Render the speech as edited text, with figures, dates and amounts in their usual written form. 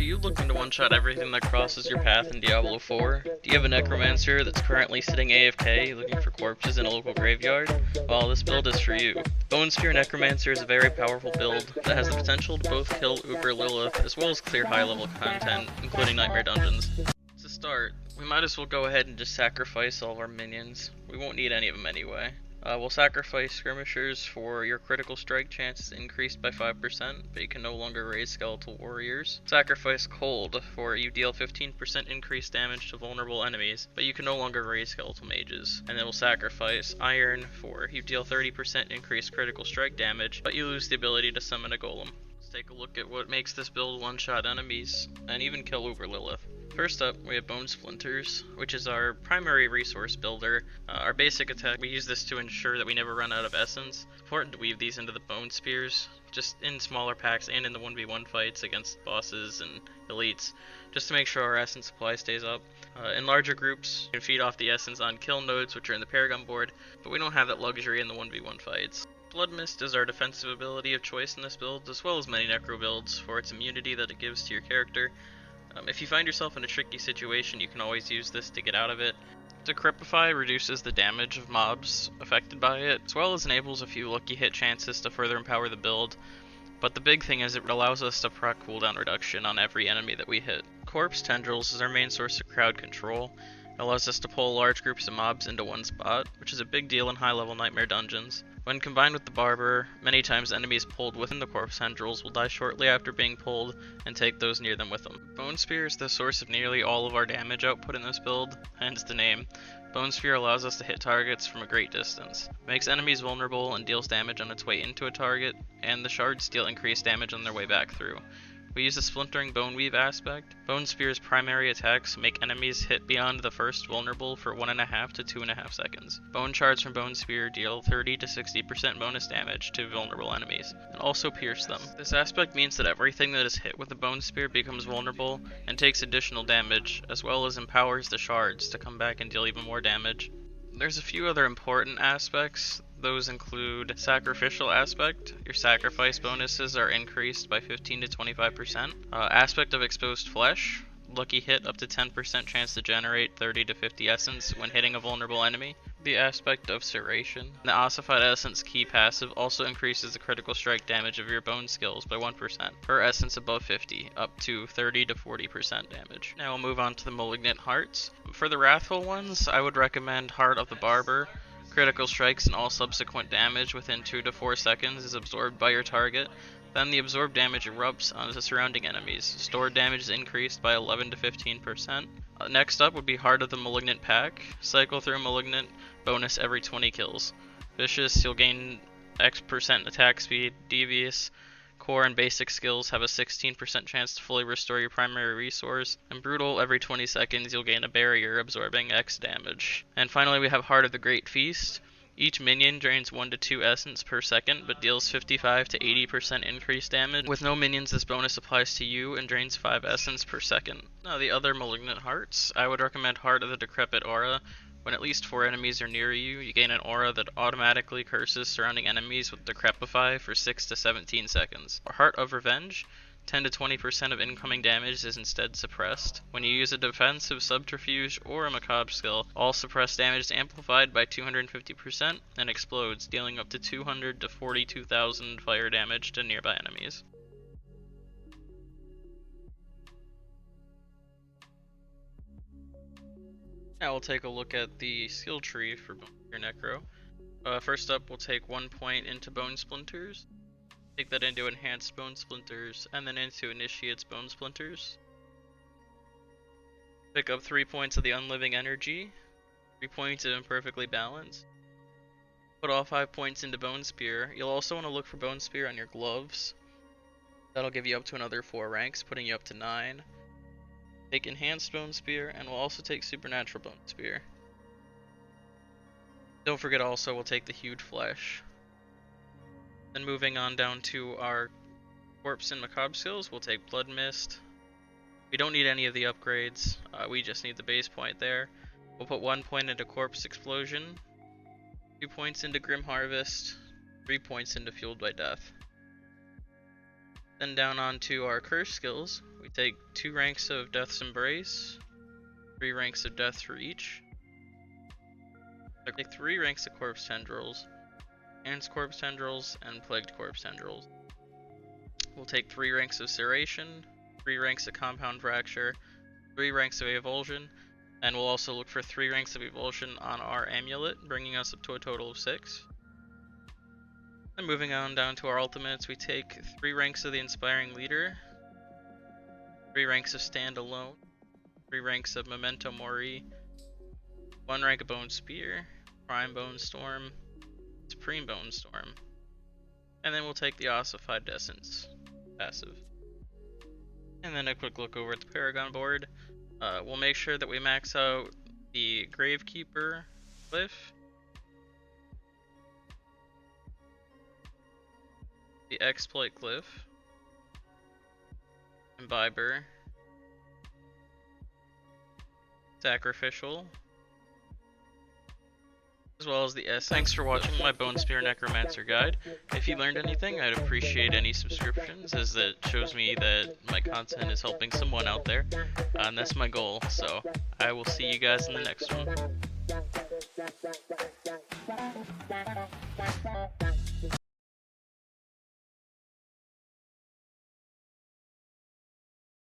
you looking to one-shot everything that crosses your path in Diablo 4? Do you have a Necromancer that's currently sitting AFK looking for corpses in a local graveyard? Well, this build is for you. Bone Spear Necromancer is a very powerful build that has the potential to both kill Uber Lilith as well as clear high-level content, including Nightmare Dungeons. To start, we might as well go ahead and just sacrifice all of our minions. We won't need any of them anyway. We'll sacrifice Skirmishers for your critical strike chances increased by 5%, but you can no longer raise Skeletal Warriors. Sacrifice Cold for you deal 15% increased damage to vulnerable enemies, but you can no longer raise Skeletal Mages. And then we'll sacrifice Iron for you deal 30% increased critical strike damage, but you lose the ability to summon a Golem. Let's take a look at what makes this build one-shot enemies, and even kill Uber Lilith. First up, we have Bone Splinters, which is our primary resource builder. Our basic attack, we use this to ensure that we never run out of essence. It's important to weave these into the Bone Spears, just in smaller packs and in the 1v1 fights against bosses and elites, just to make sure our essence supply stays up. In larger groups, you can feed off the essence on kill nodes, which are in the Paragon board, but we don't have that luxury in the 1v1 fights. Blood Mist is our defensive ability of choice in this build, as well as many Necro builds, for its immunity that it gives to your character. If you find yourself in a tricky situation, you can always use this to get out of it. Decrepify reduces the damage of mobs affected by it, as well as enables a few lucky hit chances to further empower the build, but the big thing is it allows us to proc cooldown reduction on every enemy that we hit. Corpse Tendrils is our main source of crowd control. It allows us to pull large groups of mobs into one spot, which is a big deal in high-level Nightmare Dungeons. When combined with the Barber, many times enemies pulled within the Corpse Tendrils will die shortly after being pulled and take those near them with them. Bone Spear is the source of nearly all of our damage output in this build, hence the name. Bone Spear allows us to hit targets from a great distance, makes enemies vulnerable and deals damage on its way into a target, and the shards deal increased damage on their way back through. We use a Splintering Bone Weave aspect. Bone Spear's primary attacks make enemies hit beyond the first vulnerable for 1.5 to 2.5 seconds. Bone Shards from Bone Spear deal 30 to 60% bonus damage to vulnerable enemies, and also pierce them. This aspect means that everything that is hit with the Bone Spear becomes vulnerable and takes additional damage, as well as empowers the shards to come back and deal even more damage. There's a few other important aspects. Those include Sacrificial Aspect. Your sacrifice bonuses are increased by 15 to 25%. Aspect of Exposed Flesh. Lucky hit up to 10% chance to generate 30 to 50 essence when hitting a vulnerable enemy. The aspect of Serration. The Ossified Essence key passive also increases the critical strike damage of your bone skills by 1% per essence above 50, up to 30 to 40% damage. Now we'll move on to the Malignant Hearts. For the Wrathful ones, I would recommend Heart of the Barber. Critical strikes and all subsequent damage within 2 to 4 seconds is absorbed by your target. Then the absorbed damage erupts onto surrounding enemies. Stored damage is increased by 11 to 15%. Next up would be Heart of the Malignant Pack. Cycle through Malignant bonus every 20 kills. Vicious, you'll gain X% attack speed. Devious, core and basic skills have a 16% chance to fully restore your primary resource. And Brutal, every 20 seconds you'll gain a barrier absorbing X damage. And finally we have Heart of the Great Feast. Each minion drains 1 to 2 essence per second, but deals 55 to 80% increased damage. With no minions, this bonus applies to you and drains 5 essence per second. Now the other Malignant Hearts, I would recommend Heart of the Decrepit Aura. When at least 4 enemies are near you, you gain an aura that automatically curses surrounding enemies with Decrepify for 6 to 17 seconds. Heart of Revenge, 10 to 20% of incoming damage is instead suppressed. When you use a defensive subterfuge or a macabre skill, all suppressed damage is amplified by 250% and explodes, dealing up to 200 to 42,000 fire damage to nearby enemies. Now we'll take a look at the skill tree for your Necro. First up, we'll take 1 point into Bone Splinters. Take that into Enhanced Bone Splinters, and then into Initiate's Bone Splinters. Pick up 3 points of the Unliving Energy, 3 points of Imperfectly Balanced. Put all 5 points into Bone Spear. You'll also want to look for Bone Spear on your gloves. That'll give you up to another 4 ranks, putting you up to 9. Take Enhanced Bone Spear, and we'll also take Supernatural Bone Spear. Don't forget also we'll take the Hued Flesh. Then moving on down to our Corpse and Macabre skills, we'll take Blood Mist. We don't need any of the upgrades, we just need the base point there. We'll put 1 point into Corpse Explosion, 2 points into Grim Harvest, 3 points into Fueled by Death. Then down onto our curse skills, we take 2 ranks of Death's Embrace, 3 ranks of Death for each. We take 3 ranks of Corpse Tendrils, Ants Corpse Tendrils, and Plagued Corpse Tendrils. We'll take 3 ranks of Serration, 3 ranks of Compound Fracture, 3 ranks of Avulsion, and we'll also look for 3 ranks of Avulsion on our Amulet, bringing us up to a total of 6. And moving on down to our ultimates, we take 3 ranks of the Inspiring Leader, 3 ranks of Stand Alone, 3 ranks of Memento Mori, 1 rank of Bone Spear, Prime Bone Storm, Supreme Bone Storm, and then we'll take the Ossified Essence passive. And then a quick look over at the Paragon board. We'll make sure that we max out the Gravekeeper Glyph, the Exploit Glyph, Imbiber, Sacrificial, as well as the S. Thanks for watching my Bone Spear Necromancer guide. If you learned anything, I'd appreciate any subscriptions, as that shows me that my content is helping someone out there, and that's my goal. So I will see you guys in the next one.